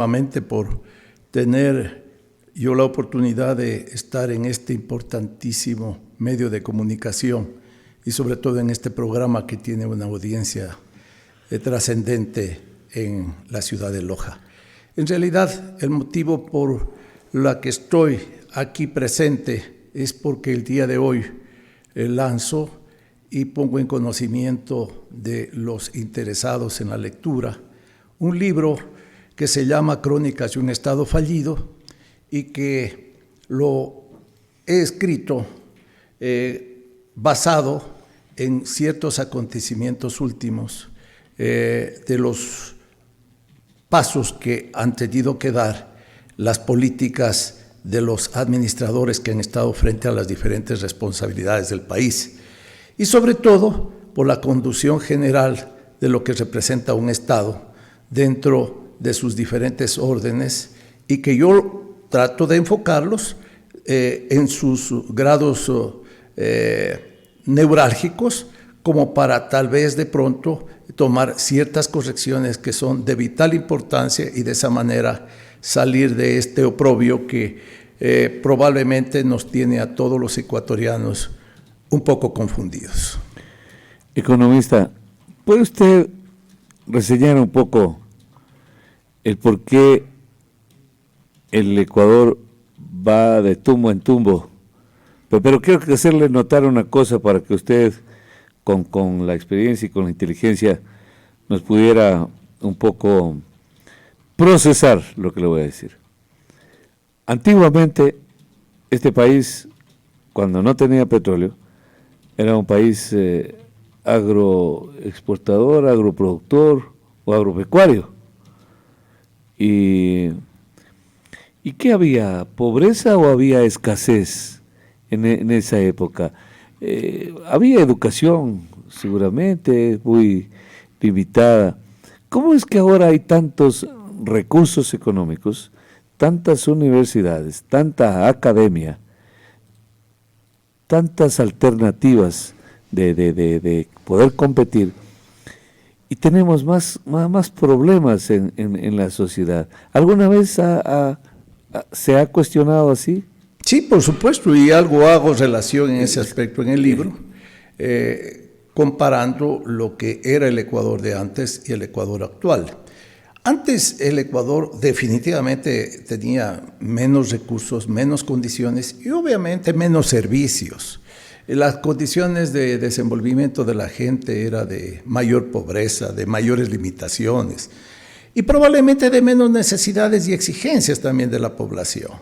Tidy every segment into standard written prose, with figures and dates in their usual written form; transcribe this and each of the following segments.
nuevamente por tener yo la oportunidad de estar en este importantísimo medio de comunicación y sobre todo en este programa que tiene una audiencia trascendente en la ciudad de Loja. En realidad, el motivo por la que estoy aquí presente es porque el día de hoy lanzo y pongo en conocimiento de los interesados en la lectura un libro que se llama Crónicas de un Estado Fallido y que lo he escrito basado en ciertos acontecimientos últimos de los pasos que han tenido que dar las políticas de los administradores que han estado frente a las diferentes responsabilidades del país y sobre todo por la conducción general de lo que representa un Estado dentro de sus diferentes órdenes y que yo trato de enfocarlos en sus grados neurálgicos como para tal vez de pronto tomar ciertas correcciones que son de vital importancia y de esa manera salir de este oprobio que probablemente nos tiene a todos los ecuatorianos un poco confundidos. Economista, ¿puede usted reseñar un poco el por qué el Ecuador va de tumbo en tumbo? Pero quiero hacerle notar una cosa para que usted, con la experiencia y con la inteligencia, nos pudiera un poco procesar lo que le voy a decir. Antiguamente, este país, cuando no tenía petróleo, era un país agroexportador, agroproductor o agropecuario. ¿Y qué había? ¿Pobreza o había escasez en esa época? Había educación, seguramente, muy limitada. ¿Cómo es que ahora hay tantos recursos económicos, tantas universidades, tanta academia, tantas alternativas de poder competir y tenemos más problemas en la sociedad? ¿Alguna vez se ha cuestionado así? Sí, por supuesto, y algo hago relación en ese aspecto en el libro, comparando lo que era el Ecuador de antes y el Ecuador actual. Antes el Ecuador definitivamente tenía menos recursos, menos condiciones y obviamente menos servicios. Las condiciones de desenvolvimiento de la gente era de mayor pobreza, de mayores limitaciones y probablemente de menos necesidades y exigencias también de la población.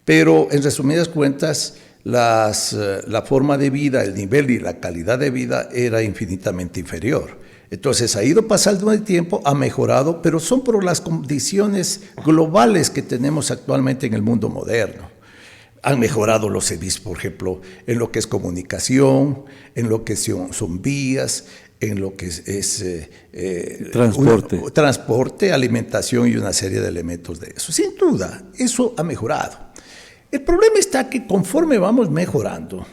Pero en resumidas cuentas, la forma de vida, el nivel y la calidad de vida era infinitamente inferior. Entonces ha ido pasando el tiempo, ha mejorado, pero son por las condiciones globales que tenemos actualmente en el mundo moderno. Han mejorado los servicios, por ejemplo, en lo que es comunicación, en lo que son vías, en lo que es transporte, alimentación y una serie de elementos de eso. Sin duda, eso ha mejorado. El problema está que conforme vamos mejorando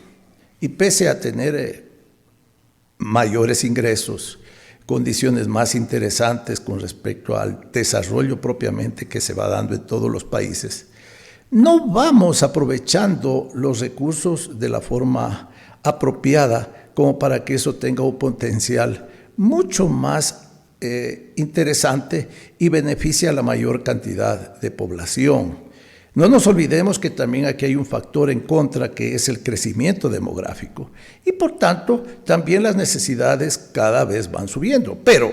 y pese a tener mayores ingresos, condiciones más interesantes con respecto al desarrollo propiamente que se va dando en todos los países, no vamos aprovechando los recursos de la forma apropiada como para que eso tenga un potencial mucho más interesante y beneficie a la mayor cantidad de población. No nos olvidemos que también aquí hay un factor en contra que es el crecimiento demográfico y por tanto también las necesidades cada vez van subiendo. Pero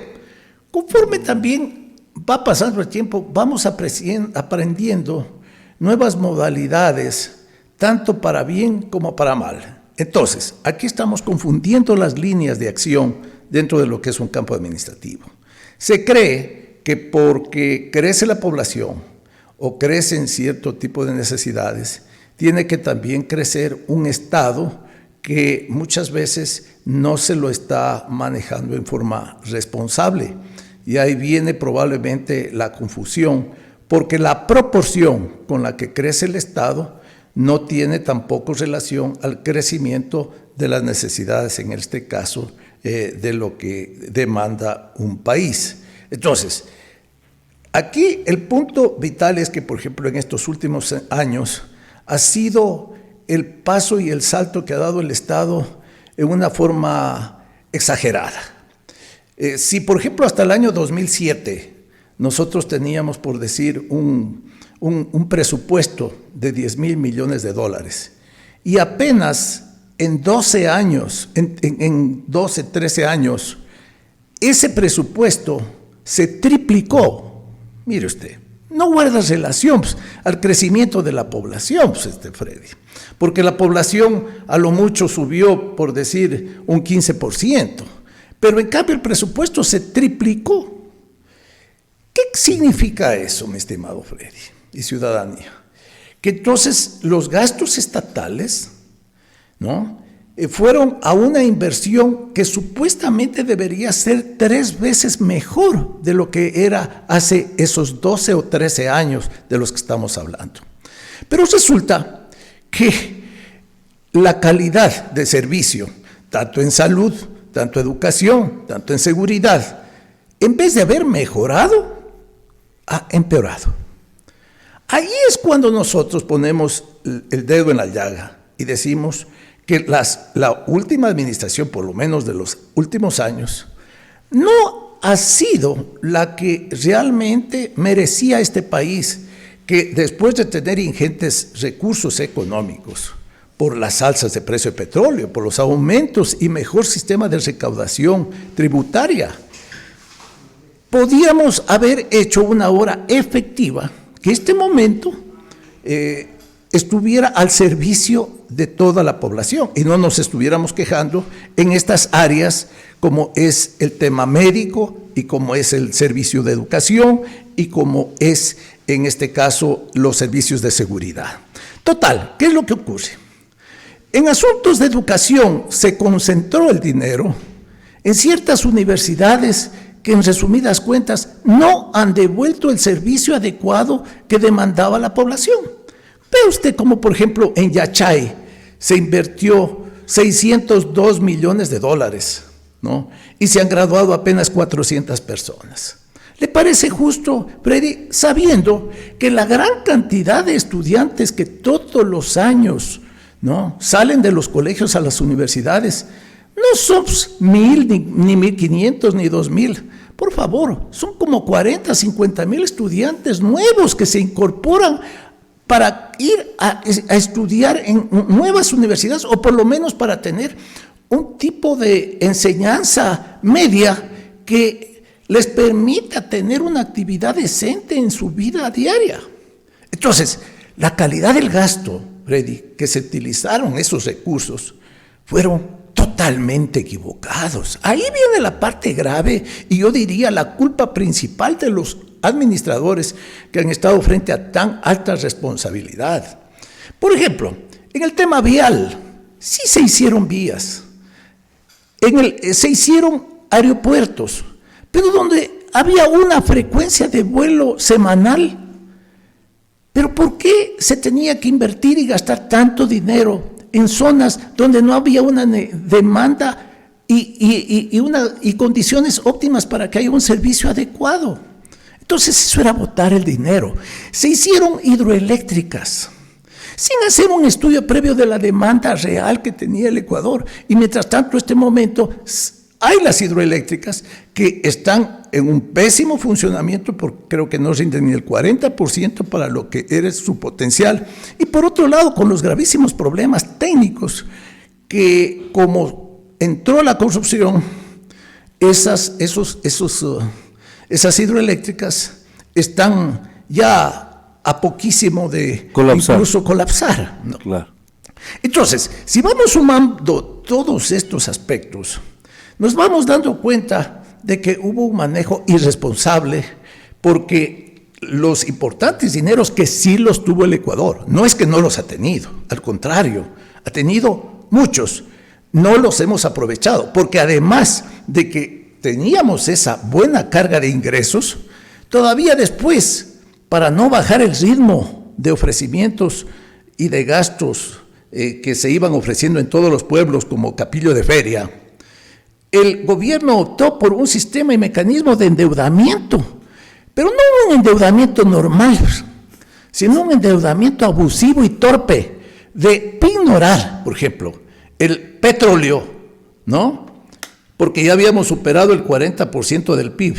conforme también va pasando el tiempo, vamos aprendiendo nuevas modalidades, tanto para bien como para mal. Entonces, aquí estamos confundiendo las líneas de acción dentro de lo que es un campo administrativo. Se cree que porque crece la población o crecen cierto tipo de necesidades, tiene que también crecer un Estado que muchas veces no se lo está manejando en forma responsable. Y ahí viene probablemente la confusión, porque la proporción con la que crece el Estado no tiene tampoco relación al crecimiento de las necesidades, en este caso, de lo que demanda un país. Entonces, Aquí el punto vital es que, por ejemplo, en estos últimos años ha sido el paso y el salto que ha dado el Estado en una forma exagerada. Si, por ejemplo, hasta el año 2007 nosotros teníamos, por decir, un presupuesto de 10,000 millones de dólares y apenas en 12 años, en 12, 13 años, ese presupuesto se triplicó. Mire usted, no guarda relación al crecimiento de la población, Freddy, porque la población a lo mucho subió, por decir, un 15%, pero en cambio el presupuesto se triplicó. ¿Qué significa eso, mi estimado Freddy y ciudadanía? Que entonces los gastos estatales, ¿no?, fueron a una inversión que supuestamente debería ser 3 veces mejor de lo que era hace esos 12 o 13 años de los que estamos hablando. Pero resulta que la calidad de servicio, tanto en salud, tanto en educación, tanto en seguridad, en vez de haber mejorado, ha empeorado. Ahí es cuando nosotros ponemos el dedo en la llaga y decimos que la última administración, por lo menos de los últimos años, no ha sido la que realmente merecía este país, que después de tener ingentes recursos económicos, por las alzas de precio de petróleo, por los aumentos y mejor sistema de recaudación tributaria, podíamos haber hecho una obra efectiva que este momento estuviera al servicio de toda la población y no nos estuviéramos quejando en estas áreas como es el tema médico y como es el servicio de educación y como es en este caso los servicios de seguridad. Total, ¿qué es lo que ocurre? En asuntos de educación se concentró el dinero en ciertas universidades que en resumidas cuentas no han devuelto el servicio adecuado que demandaba la población. Ve usted como por ejemplo en Yachay se invirtió 602 millones de dólares, ¿no? Y se han graduado apenas 400 personas. ¿Le parece justo, Freddy, sabiendo que la gran cantidad de estudiantes que todos los años, ¿no?, salen de los colegios a las universidades, no son 1,000, ni 1,500, ni 2,000. Por favor, son como 40, 50 mil estudiantes nuevos que se incorporan para ir a estudiar en nuevas universidades o por lo menos para tener un tipo de enseñanza media que les permita tener una actividad decente en su vida diaria. Entonces, la calidad del gasto, Freddy, que se utilizaron esos recursos, fueron totalmente equivocados. Ahí viene la parte grave y yo diría la culpa principal de los administradores que han estado frente a tan alta responsabilidad. Por ejemplo, en el tema vial, sí se hicieron vías, se hicieron aeropuertos, pero donde había una frecuencia de vuelo semanal. ¿Pero por qué se tenía que invertir y gastar tanto dinero en zonas donde no había una demanda y condiciones óptimas para que haya un servicio adecuado? Entonces eso era botar el dinero. Se hicieron hidroeléctricas sin hacer un estudio previo de la demanda real que tenía el Ecuador. Y mientras tanto, en este momento, hay las hidroeléctricas que están en un pésimo funcionamiento porque creo que no rinden ni el 40% para lo que era su potencial. Y por otro lado, con los gravísimos problemas técnicos que como entró la corrupción, esas hidroeléctricas están ya a poquísimo de incluso colapsar, ¿no? Claro. Entonces, si vamos sumando todos estos aspectos, nos vamos dando cuenta de que hubo un manejo irresponsable porque los importantes dineros que sí los tuvo el Ecuador, no es que no los ha tenido, al contrario, ha tenido muchos, no los hemos aprovechado, porque además de que teníamos esa buena carga de ingresos, todavía después, para no bajar el ritmo de ofrecimientos y de gastos que se iban ofreciendo en todos los pueblos como capillo de feria, el gobierno optó por un sistema y mecanismo de endeudamiento Pero no un endeudamiento normal, sino un endeudamiento abusivo y torpe de ignorar, por ejemplo, el petróleo, ¿no? Porque ya habíamos superado el 40% del PIB,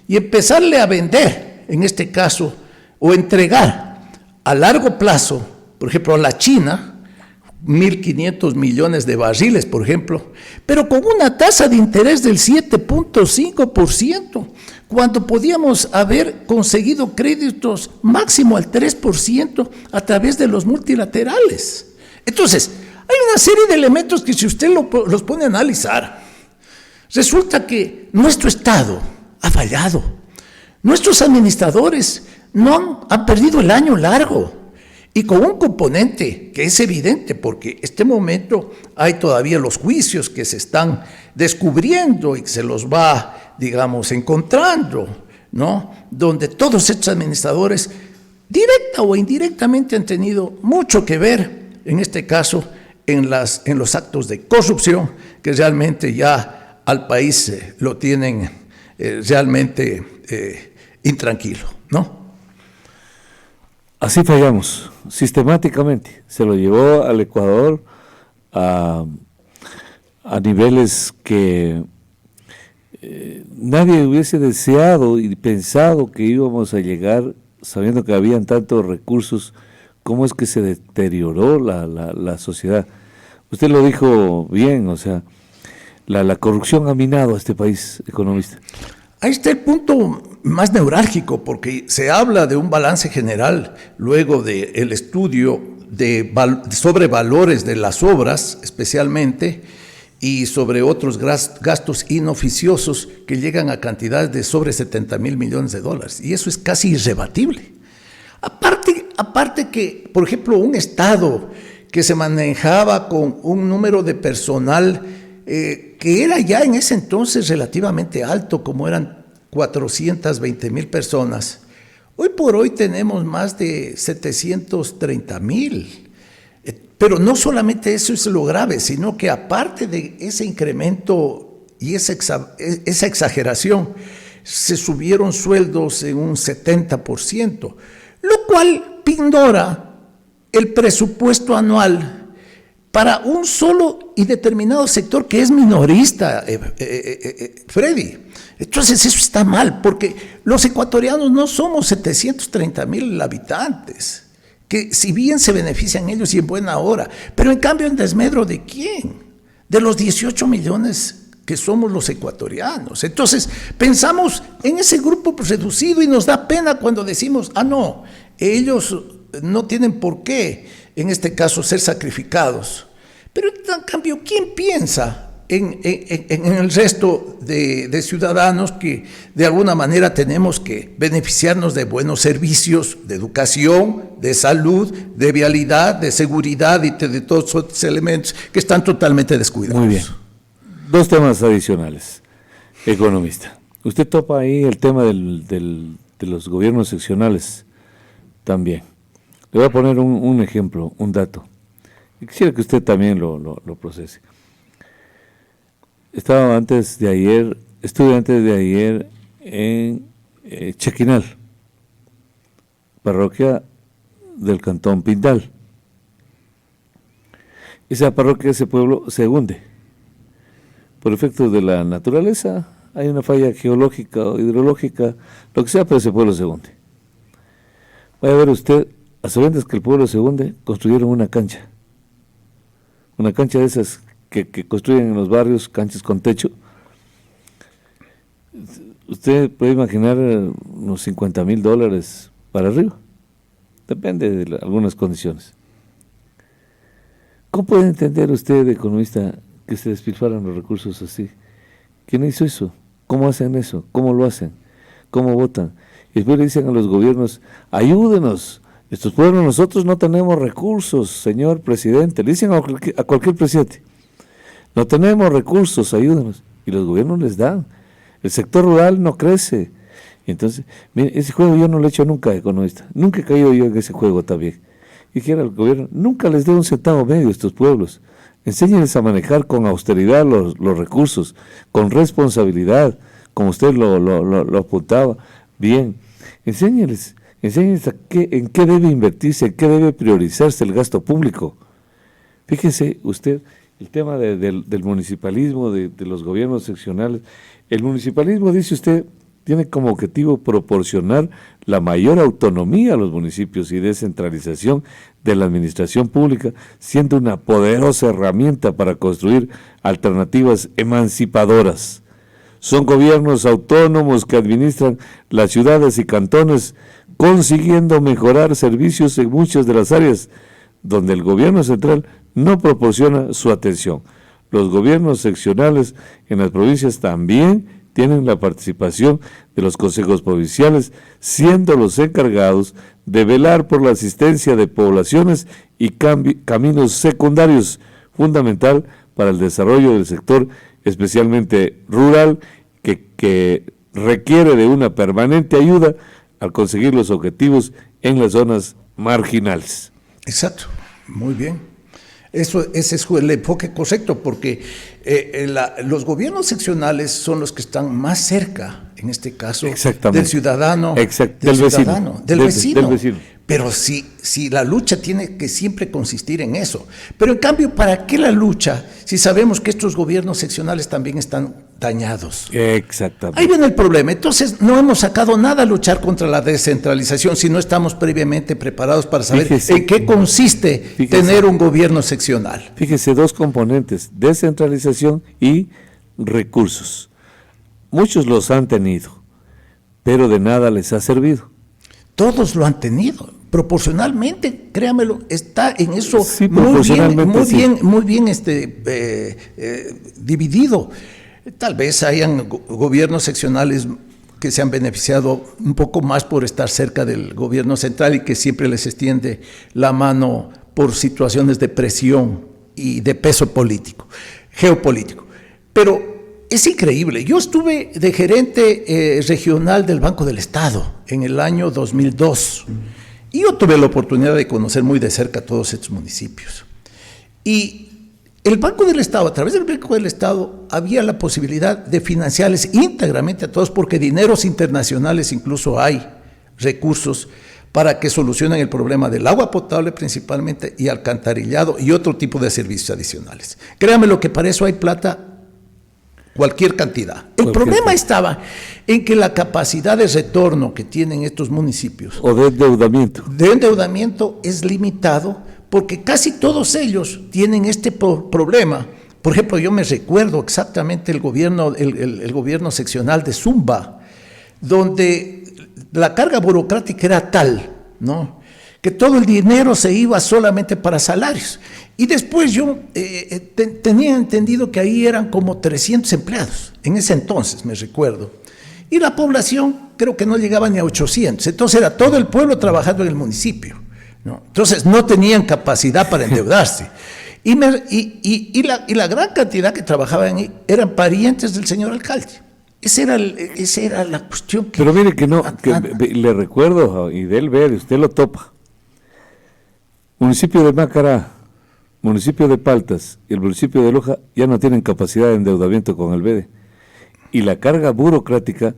y empezarle a vender, en este caso, o entregar a largo plazo, por ejemplo, a la China, 1.500 millones de barriles, por ejemplo, pero con una tasa de interés del 7.5%, cuando podíamos haber conseguido créditos máximo al 3% a través de los multilaterales. Entonces, hay una serie de elementos que si usted los pone a analizar, resulta que nuestro Estado ha fallado. Nuestros administradores han perdido el año largo. Y con un componente que es evidente, porque en este momento hay todavía los juicios que se están descubriendo y que se los va, digamos, encontrando, ¿no? Donde todos estos administradores, directa o indirectamente, han tenido mucho que ver, en este caso, en los actos de corrupción, que realmente ya al país lo tienen realmente intranquilo, ¿no? Así fallamos, sistemáticamente. Se lo llevó al Ecuador a niveles que nadie hubiese deseado y pensado que íbamos a llegar, sabiendo que habían tantos recursos. ¿Cómo es que se deterioró la sociedad? Usted lo dijo bien, o sea, la corrupción ha minado a este país, economista. Ahí está el punto más neurálgico, porque se habla de un balance general luego del estudio sobre valores de las obras, especialmente, y sobre otros gastos inoficiosos que llegan a cantidades de sobre 70,000 millones de dólares. Y eso es casi irrebatible. Aparte que, por ejemplo, un Estado que se manejaba con un número de personal que era ya en ese entonces relativamente alto, como eran 420,000 personas. Hoy por hoy tenemos más de 730,000. Pero no solamente eso es lo grave, sino que aparte de ese incremento y esa exageración, se subieron sueldos en un 70%, lo cual ignora el presupuesto anual para un solo y determinado sector que es minorista, Freddy. Entonces eso está mal, porque los ecuatorianos no somos 730,000 habitantes, que si bien se benefician ellos y en buena hora, pero en cambio en desmedro ¿de quién? De los 18 millones que somos los ecuatorianos. Entonces pensamos en ese grupo reducido y nos da pena cuando decimos, no, ellos no tienen por qué, en este caso, ser sacrificados. Pero en cambio, ¿quién piensa en el resto de ciudadanos que de alguna manera tenemos que beneficiarnos de buenos servicios, de educación, de salud, de vialidad, de seguridad y de todos esos elementos que están totalmente descuidados? Muy bien. Dos temas adicionales, economista. Usted topa ahí el tema de los gobiernos seccionales también. Le voy a poner un ejemplo, un dato. Y quisiera que usted también lo procese. Estuve antes de ayer en Chequinal, parroquia del Cantón Pindal. Esa parroquia, ese pueblo, se hunde. Por efectos de la naturaleza, hay una falla geológica o hidrológica, lo que sea, pero ese pueblo se hunde. Vaya a ver usted, a sabiendas que el pueblo se hunde, construyeron una cancha de esas que construyen en los barrios, canchas con techo. Usted puede imaginar unos $50,000 para arriba, depende de algunas condiciones. ¿Cómo puede entender usted, economista, que se despilfarran los recursos así? ¿Quién hizo eso? ¿Cómo hacen eso? ¿Cómo lo hacen? ¿Cómo votan? Y después le dicen a los gobiernos, ayúdenos, estos pueblos, nosotros no tenemos recursos, señor presidente. Le dicen a cualquier presidente, no tenemos recursos, ayúdenos. Y los gobiernos les dan. El sector rural no crece. Y entonces, mire, ese juego yo no lo he hecho nunca, economista. Nunca he caído yo en ese juego también. Y dijera al gobierno, nunca les dé un centavo medio a estos pueblos. Enséñenles a manejar con austeridad los recursos, con responsabilidad, como usted lo apuntaba. Bien, enséñeles en qué debe invertirse, en qué debe priorizarse el gasto público. Fíjese usted, el tema del municipalismo, de los gobiernos seccionales. El municipalismo, dice usted, tiene como objetivo proporcionar la mayor autonomía a los municipios y descentralización de la administración pública, siendo una poderosa herramienta para construir alternativas emancipadoras. Son gobiernos autónomos que administran las ciudades y cantones, consiguiendo mejorar servicios en muchas de las áreas donde el gobierno central no proporciona su atención. Los gobiernos seccionales en las provincias también tienen la participación de los consejos provinciales, siendo los encargados de velar por la asistencia de poblaciones y caminos secundarios, fundamental para el desarrollo del sector, especialmente rural, que requiere de una permanente ayuda al conseguir los objetivos en las zonas marginales. Exacto, muy bien. Ese es el enfoque correcto, porque los gobiernos seccionales son los que están más cerca, en este caso, del ciudadano, del vecino. Pero si la lucha tiene que siempre consistir en eso. Pero en cambio, ¿para qué la lucha si sabemos que estos gobiernos seccionales también están dañados? Exactamente. Ahí viene el problema. Entonces, no hemos sacado nada a luchar contra la descentralización si no estamos previamente preparados para saber en qué consiste tener un gobierno seccional. Fíjese, dos componentes: descentralización y recursos. Muchos los han tenido, pero de nada les ha servido. Todos lo han tenido. Proporcionalmente, créamelo, está en eso sí, muy bien dividido. Tal vez hayan gobiernos seccionales que se han beneficiado un poco más por estar cerca del gobierno central y que siempre les extiende la mano por situaciones de presión y de peso político, geopolítico. Pero es increíble. Yo estuve de gerente regional del Banco del Estado en el año 2002 y yo tuve la oportunidad de conocer muy de cerca todos estos municipios. Y el Banco del Estado, a través del Banco del Estado, había la posibilidad de financiarles íntegramente a todos, porque dineros internacionales incluso hay recursos para que solucionen el problema del agua potable principalmente y alcantarillado y otro tipo de servicios adicionales. Créanme lo que para eso hay plata, cualquier cantidad. El problema estaba en que la capacidad de retorno que tienen estos municipios o de endeudamiento es limitado, porque casi todos ellos tienen este problema. Por ejemplo, yo me recuerdo exactamente el gobierno seccional de Zumba, donde la carga burocrática era tal, ¿no?, que todo el dinero se iba solamente para salarios. Y después yo tenía entendido que ahí eran como 300 empleados, en ese entonces, me recuerdo. Y la población creo que no llegaba ni a 800. Entonces era todo el pueblo trabajando en el municipio, ¿no? Entonces no tenían capacidad para endeudarse. Y la gran cantidad que trabajaban ahí eran parientes del señor alcalde. Esa era la cuestión. Pero mire que no, le recuerdo, y de él ver, usted lo topa. Municipio de Mácara, municipio de Paltas y el municipio de Loja ya no tienen capacidad de endeudamiento con el BEDE. Y la carga burocrática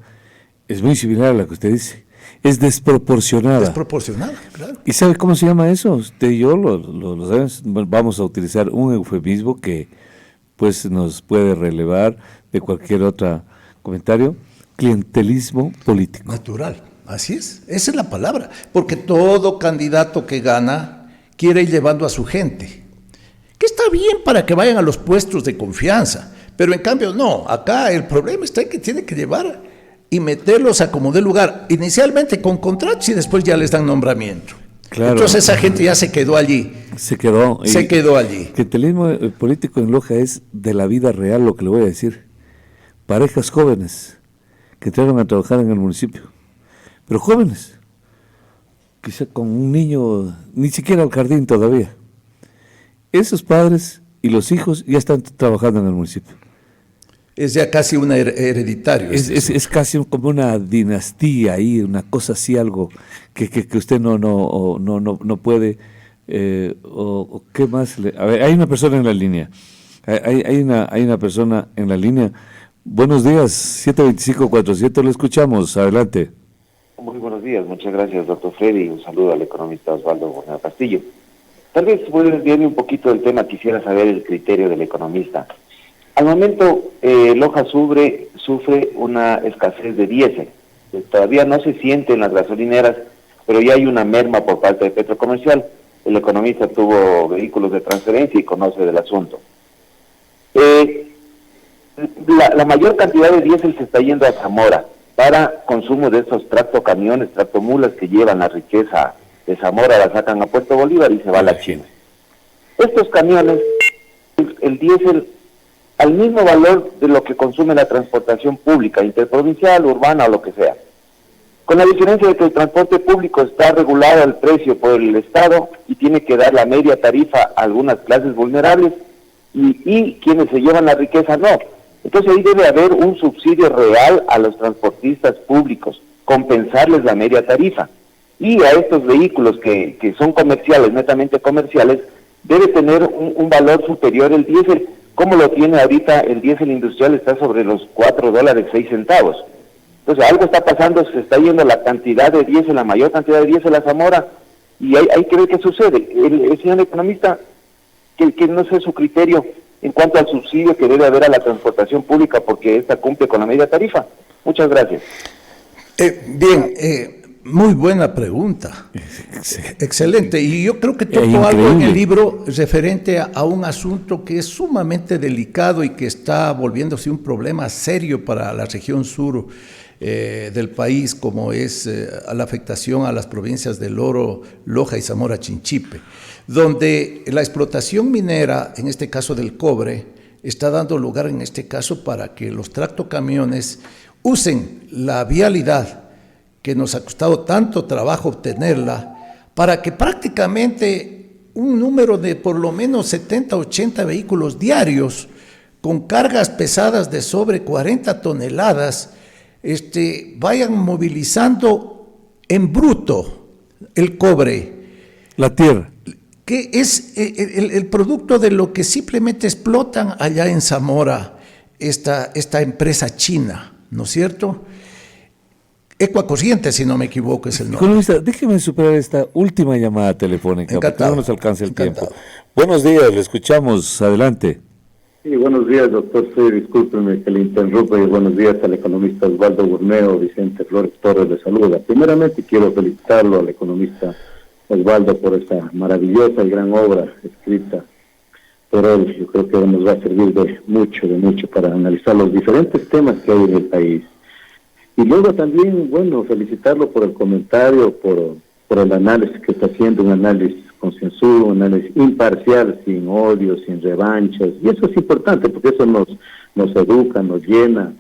es muy similar a la que usted dice. Es desproporcionada. Desproporcionada, claro. ¿Y sabe cómo se llama eso? Usted y yo lo sabemos. Vamos a utilizar un eufemismo que pues nos puede relevar de cualquier otro comentario. Clientelismo político. Natural, así es. Esa es la palabra. Porque todo candidato que gana quiere ir llevando a su gente, que está bien para que vayan a los puestos de confianza, pero en cambio no, acá el problema está en que tiene que llevar y meterlos a como dé lugar, inicialmente con contratos y después ya les dan nombramiento. Claro. Entonces esa gente ya se quedó allí. Se quedó allí. Clientelismo político en Loja es de la vida real, lo que le voy a decir. Parejas jóvenes que entraron a trabajar en el municipio, pero jóvenes, quizá con un niño, ni siquiera al jardín todavía. Esos padres y los hijos ya están trabajando en el municipio. Es ya casi un hereditario. Es casi como una dinastía ahí, una cosa así, algo que usted no puede. O ¿qué más? A ver, hay una persona en la línea. Hay una persona en la línea. Buenos días, 725-400, le escuchamos. Adelante. Muy buenos días, muchas gracias, doctor Freddy. Un saludo al economista Osvaldo Borneo Castillo. Tal vez puede desviarme un poquito del tema, quisiera saber el criterio del economista. Al momento, Loja sufre una escasez de diésel. Todavía no se siente en las gasolineras, pero ya hay una merma por parte de Petrocomercial. El economista tuvo vehículos de transferencia y conoce del asunto. La mayor cantidad de diésel se está yendo a Zamora para consumo de estos tractocamiones, tractomulas que llevan la riqueza de Zamora, la sacan a Puerto Bolívar y se va a la China. Estos camiones, el diésel, al mismo valor de lo que consume la transportación pública, interprovincial, urbana o lo que sea. Con la diferencia de que el transporte público está regulado al precio por el Estado y tiene que dar la media tarifa a algunas clases vulnerables y quienes se llevan la riqueza no. Entonces ahí debe haber un subsidio real a los transportistas públicos, compensarles la media tarifa. Y a estos vehículos que son comerciales, netamente comerciales, debe tener un valor superior el diésel. ¿Cómo lo tiene ahorita? El diésel industrial está sobre los $4.06. Entonces algo está pasando, se está yendo la cantidad de diésel, la mayor cantidad de diésel a Zamora, y hay que ver qué sucede. El señor economista, que no sé su criterio en cuanto al subsidio que debe haber a la transportación pública, porque esta cumple con la media tarifa. Muchas gracias. Muy buena pregunta. Excelente. Y yo creo que tocó algo en el libro referente a un asunto que es sumamente delicado y que está volviéndose un problema serio para la región sur del país, como es la afectación a las provincias del Oro, Loja y Zamora Chinchipe, donde la explotación minera, en este caso del cobre, está dando lugar en este caso para que los tractocamiones usen la vialidad que nos ha costado tanto trabajo obtenerla, para que prácticamente un número de por lo menos 70, 80 vehículos diarios con cargas pesadas de sobre 40 toneladas vayan movilizando en bruto el cobre. La tierra. Que es el producto de lo que simplemente explotan allá en Zamora esta empresa china, ¿no es cierto? Ecuacorriente, si no me equivoco, es el nombre. Economista, déjeme superar esta última llamada telefónica, Encantado. porque no nos alcanza el Encantado. tiempo. Buenos días, le escuchamos, adelante. Sí, buenos días, doctor. Sí, discúlpeme que le interrumpa y buenos días al economista Osvaldo Borneo, Vicente Flores Torres de Saluda. Primeramente quiero felicitarlo al economista Osvaldo por esta maravillosa y gran obra escrita por él. Yo creo que nos va a servir de mucho para analizar los diferentes temas que hay en el país. Y luego también, bueno, felicitarlo por el comentario, por el análisis que está haciendo, un análisis concienzudo, un análisis imparcial, sin odio, sin revanchas. Y eso es importante porque eso nos educa, nos llena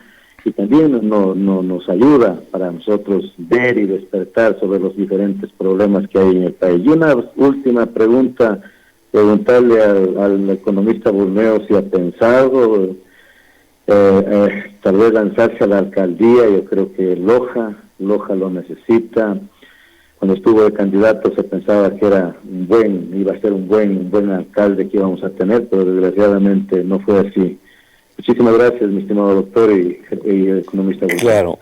y también nos ayuda para nosotros ver y despertar sobre los diferentes problemas que hay en el país. Y una última pregunta, preguntarle al economista Borneo si ha pensado tal vez lanzarse a la alcaldía. Yo creo que Loja lo necesita. Cuando estuvo de candidato se pensaba que iba a ser un buen alcalde que íbamos a tener, pero desgraciadamente no fue así. Muchísimas gracias, mi estimado doctor y economista. Claro.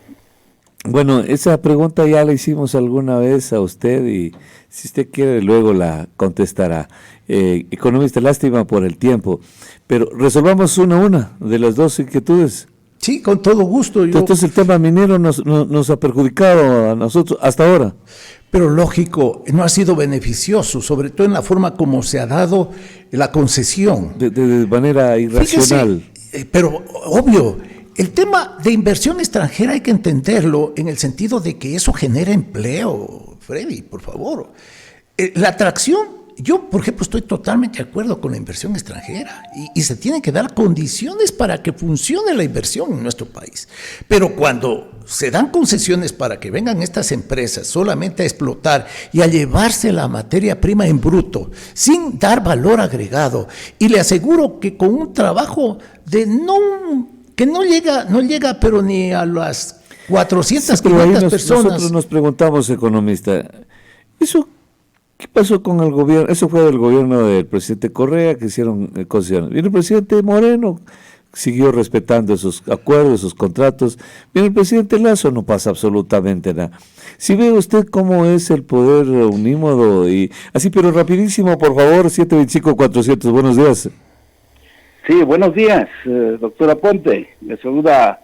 Bueno, esa pregunta ya la hicimos alguna vez a usted y si usted quiere luego la contestará. Economista, lástima por el tiempo, pero resolvamos una de las dos inquietudes. Sí, con todo gusto. Entonces el tema minero nos ha perjudicado a nosotros hasta ahora. Pero lógico, no ha sido beneficioso, sobre todo en la forma como se ha dado la concesión. De manera irracional. Fíjese, pero obvio, el tema de inversión extranjera hay que entenderlo en el sentido de que eso genera empleo, Freddy, por favor. La atracción, yo por ejemplo estoy totalmente de acuerdo con la inversión extranjera y se tienen que dar condiciones para que funcione la inversión en nuestro país. Pero cuando se dan concesiones para que vengan estas empresas solamente a explotar y a llevarse la materia prima en bruto, sin dar valor agregado, y le aseguro que con un trabajo que no llega pero ni a las 400, 500 personas. Nosotros nos preguntamos, economista, ¿qué pasó con el gobierno? Eso fue del gobierno del presidente Correa, que hicieron concesiones. Viene el presidente Moreno, siguió respetando esos acuerdos, esos contratos. Bien, el presidente Lazo no pasa absolutamente nada. Si ve usted cómo es el poder unímodo y así, pero rapidísimo, por favor, 725-400, buenos días. Sí, buenos días, doctora Ponte. Le saluda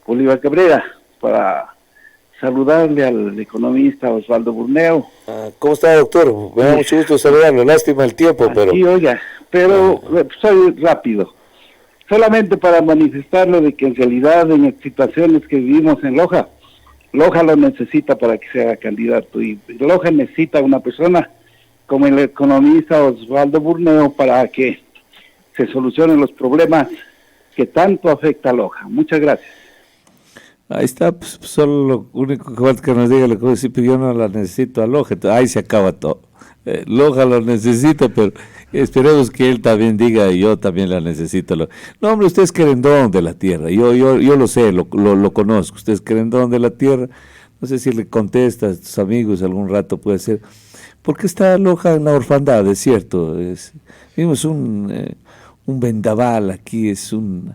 Bolívar Cabrera para saludarle al economista Osvaldo Burneo. ¿Cómo está, doctor? Me da mucho gusto saludarlo, lástima el tiempo, pero... Sí, oiga, pero soy rápido. Solamente para manifestarlo de que en realidad en las situaciones que vivimos en Loja lo necesita para que sea candidato, y Loja necesita una persona como el economista Osvaldo Burneo para que se solucionen los problemas que tanto afecta a Loja. Muchas gracias. Ahí está, pues, solo lo único que falta que nos diga, lo que decir, yo no la necesito a Loja, ahí se acaba todo. Loja lo necesita, pero esperemos que él también diga, yo también la necesito. No, hombre, usted es querendón de la tierra, yo lo sé, lo conozco, usted es querendón de la tierra, no sé si le contesta a sus amigos algún rato, puede ser, porque está Loja en la orfandad, es cierto, vimos un vendaval aquí, es un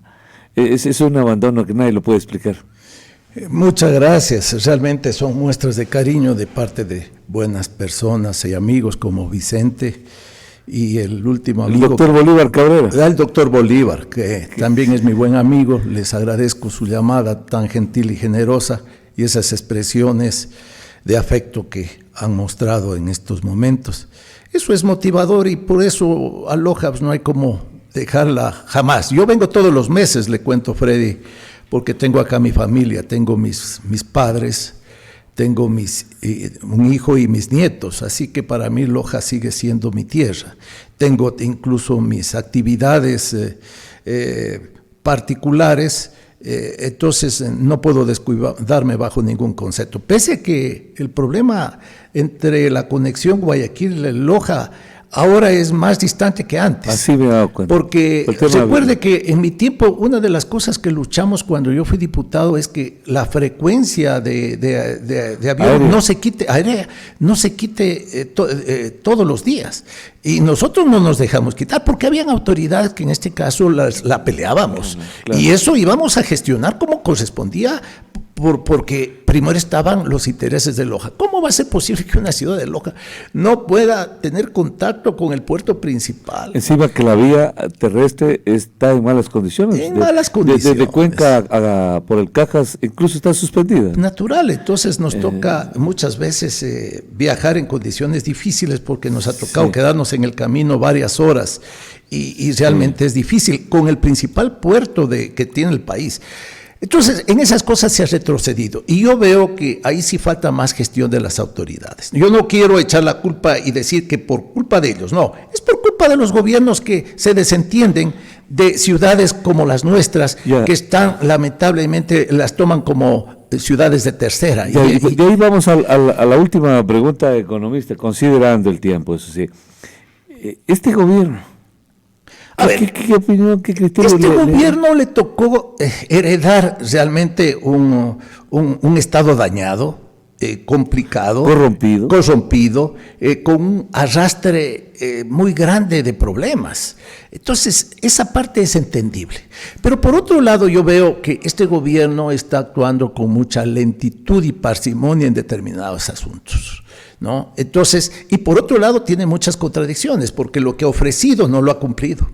abandono que nadie lo puede explicar. Muchas gracias, realmente son muestras de cariño de parte de buenas personas y amigos como Vicente y el último amigo. El doctor Bolívar Cabrera. El doctor Bolívar, que también es mi buen amigo, les agradezco su llamada tan gentil y generosa y esas expresiones de afecto que han mostrado en estos momentos. Eso es motivador y por eso a Loja pues, no hay como dejarla jamás. Yo vengo todos los meses, le cuento, Freddy, porque tengo acá mi familia, tengo mis padres, tengo un hijo y mis nietos, así que para mí Loja sigue siendo mi tierra. Tengo incluso mis actividades particulares, entonces no puedo descuidarme bajo ningún concepto. Pese a que el problema entre la conexión Guayaquil-Loja ahora es más distante que antes. Así me he dado cuenta. Porque recuerde que en mi tiempo, una de las cosas que luchamos cuando yo fui diputado es que la frecuencia de avión no se quite, todos los días. Y nosotros no nos dejamos quitar porque habían autoridades que en este caso la peleábamos. Claro. Y eso íbamos a gestionar como correspondía. Porque primero estaban los intereses de Loja. ¿Cómo va a ser posible que una ciudad de Loja no pueda tener contacto con el puerto principal? Encima que la vía terrestre está en malas condiciones. Malas condiciones. Desde Cuenca por el Cajas incluso está suspendida. Natural, entonces nos toca muchas veces viajar en condiciones difíciles porque nos ha tocado quedarnos en el camino varias horas y realmente es difícil con el principal puerto que tiene el país. Entonces, en esas cosas se ha retrocedido y yo veo que ahí sí falta más gestión de las autoridades. Yo no quiero echar la culpa y decir que por culpa de ellos, no, es por culpa de los gobiernos que se desentienden de ciudades como las nuestras, que están, lamentablemente, las toman como ciudades de tercera. Y ahí vamos a la última pregunta, economista, considerando el tiempo, eso sí. Este gobierno, ¿Qué opinión, qué criterio? Este gobierno le tocó heredar realmente un estado dañado, complicado, corrompido, con un arrastre muy grande de problemas. Entonces, esa parte es entendible. Pero por otro lado, yo veo que este gobierno está actuando con mucha lentitud y parsimonia en determinados asuntos, ¿no? Entonces, y por otro lado, tiene muchas contradicciones, porque lo que ha ofrecido no lo ha cumplido.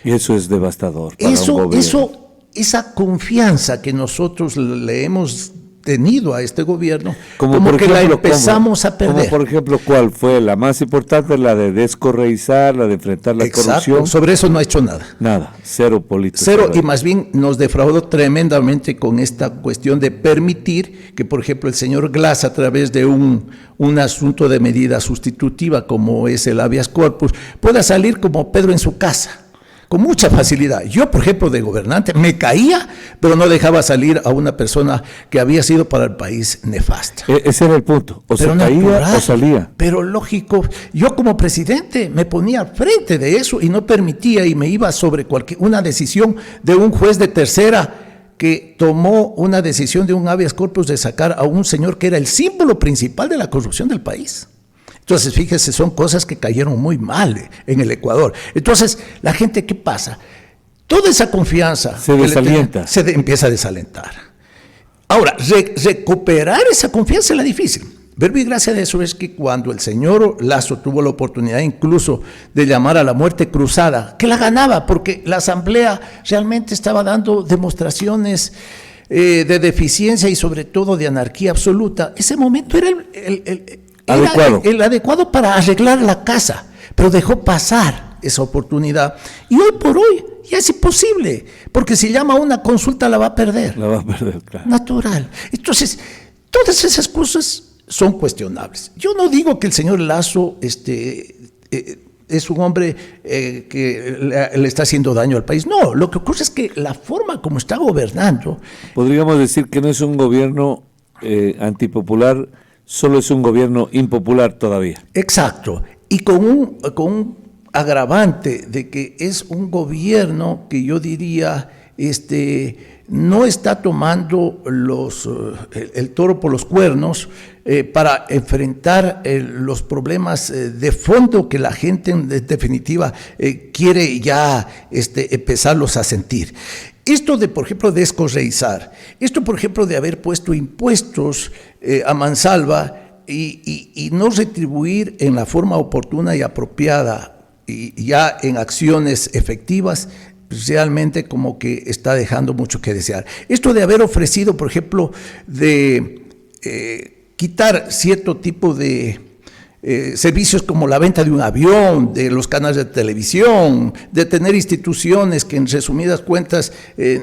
Y eso es devastador para un gobierno. Esa confianza que nosotros le hemos tenido a este gobierno, como que ejemplo, la empezamos a perder. Como por ejemplo, ¿cuál fue la más importante? La de descorreizar, la de enfrentar la corrupción. Sobre eso no ha hecho nada. Nada, cero política. Cero, y más bien nos defraudó tremendamente con esta cuestión de permitir que, por ejemplo, el señor Glass, a través de un asunto de medida sustitutiva como es el habeas corpus, pueda salir como Pedro en su casa. Con mucha facilidad. Yo, por ejemplo, de gobernante, me caía, pero no dejaba salir a una persona que había sido para el país nefasta. Ese era el punto. O se caía o salía. Pero lógico, yo como presidente me ponía al frente de eso y no permitía y me iba sobre una decisión de un juez de tercera que tomó una decisión de un habeas corpus de sacar a un señor que era el símbolo principal de la corrupción del país. Entonces, fíjese, son cosas que cayeron muy mal en el Ecuador. Entonces, la gente, ¿qué pasa? Toda esa confianza Se desalienta. Empieza a desalentar. Ahora, recuperar esa confianza es la difícil. Verbo y gracia de eso es que cuando el señor Lasso tuvo la oportunidad incluso de llamar a la muerte cruzada, que la ganaba porque la Asamblea realmente estaba dando demostraciones de deficiencia y sobre todo de anarquía absoluta, ese momento era el adecuado para arreglar la casa, pero dejó pasar esa oportunidad. Y hoy por hoy ya es imposible, porque si llama a una consulta la va a perder. La va a perder, claro. Natural. Entonces, todas esas cosas son cuestionables. Yo no digo que el señor Lasso es un hombre que le está haciendo daño al país. No, lo que ocurre es que la forma como está gobernando... Podríamos decir que no es un gobierno antipopular, solo es un gobierno impopular todavía. Exacto. Y con un agravante de que es un gobierno que yo diría no está tomando el toro por los cuernos para enfrentar los problemas de fondo que la gente en definitiva quiere ya empezarlos a sentir. Esto de, por ejemplo, descorreizar, esto, por ejemplo, de haber puesto impuestos a mansalva y no retribuir en la forma oportuna y apropiada y ya en acciones efectivas, realmente como que está dejando mucho que desear. Esto de haber ofrecido, por ejemplo, de quitar cierto tipo de servicios como la venta de un avión, de los canales de televisión, de tener instituciones que en resumidas cuentas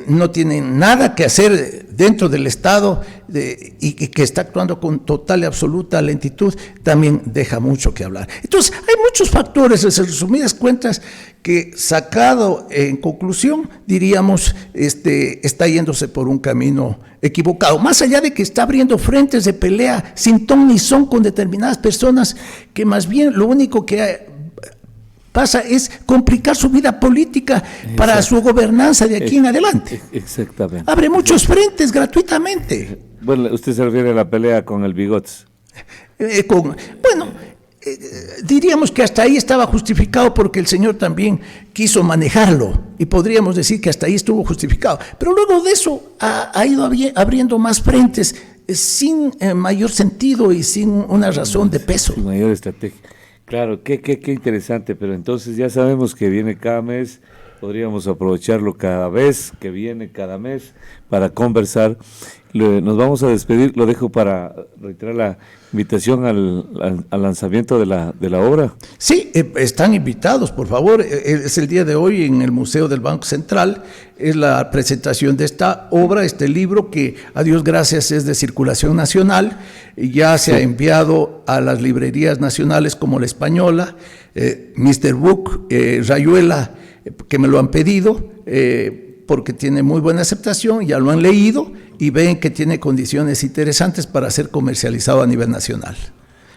no tienen nada que hacer dentro del Estado y que está actuando con total y absoluta lentitud, también deja mucho que hablar. Entonces, hay muchos factores, en resumidas cuentas, que sacado en conclusión, diríamos, está yéndose por un camino equivocado. Más allá de que está abriendo frentes de pelea sin ton ni son con determinadas personas, que más bien lo único que pasa es complicar su vida política para su gobernanza de aquí en adelante. Exactamente. Abre muchos frentes gratuitamente. Bueno, usted se refiere a la pelea con el Bigotes. Diríamos que hasta ahí estaba justificado porque el señor también quiso manejarlo y podríamos decir que hasta ahí estuvo justificado. Pero luego de eso ha ido abriendo más frentes sin mayor sentido y sin una razón de peso. Sin mayor estrategia. Claro, qué interesante, pero entonces ya sabemos que viene cada mes, podríamos aprovecharlo cada vez que viene, cada mes, para conversar. Nos vamos a despedir, lo dejo para reiterar la invitación al lanzamiento de la obra. Sí, están invitados, por favor. Es el día de hoy en el Museo del Banco Central, es la presentación de esta obra, este libro que, a Dios gracias, es de circulación nacional, ya se ha enviado a las librerías nacionales como La Española, Mr. Book, Rayuela, que me lo han pedido, porque tiene muy buena aceptación, ya lo han leído y ven que tiene condiciones interesantes para ser comercializado a nivel nacional.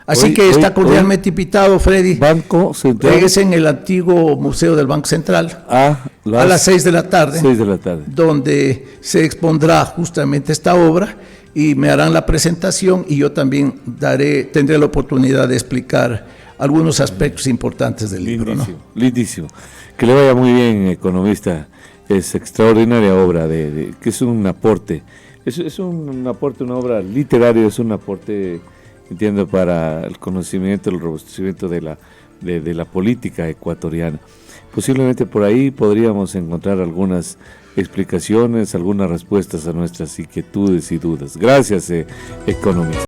Así que está cordialmente invitado, Freddy. Banco Central. Es en el antiguo Museo del Banco Central a las 6 de la tarde. 6 de la tarde. Donde se expondrá justamente esta obra y me harán la presentación y yo también tendré la oportunidad de explicar algunos aspectos importantes del libro. Lindísimo, ¿no? Lindísimo. Que le vaya muy bien, economista. Es extraordinaria obra, que es un aporte. Es un aporte, una obra literaria, es un aporte, entiendo, para el conocimiento, el robustecimiento de la política ecuatoriana. Posiblemente por ahí podríamos encontrar algunas explicaciones, algunas respuestas a nuestras inquietudes y dudas. Gracias, economista.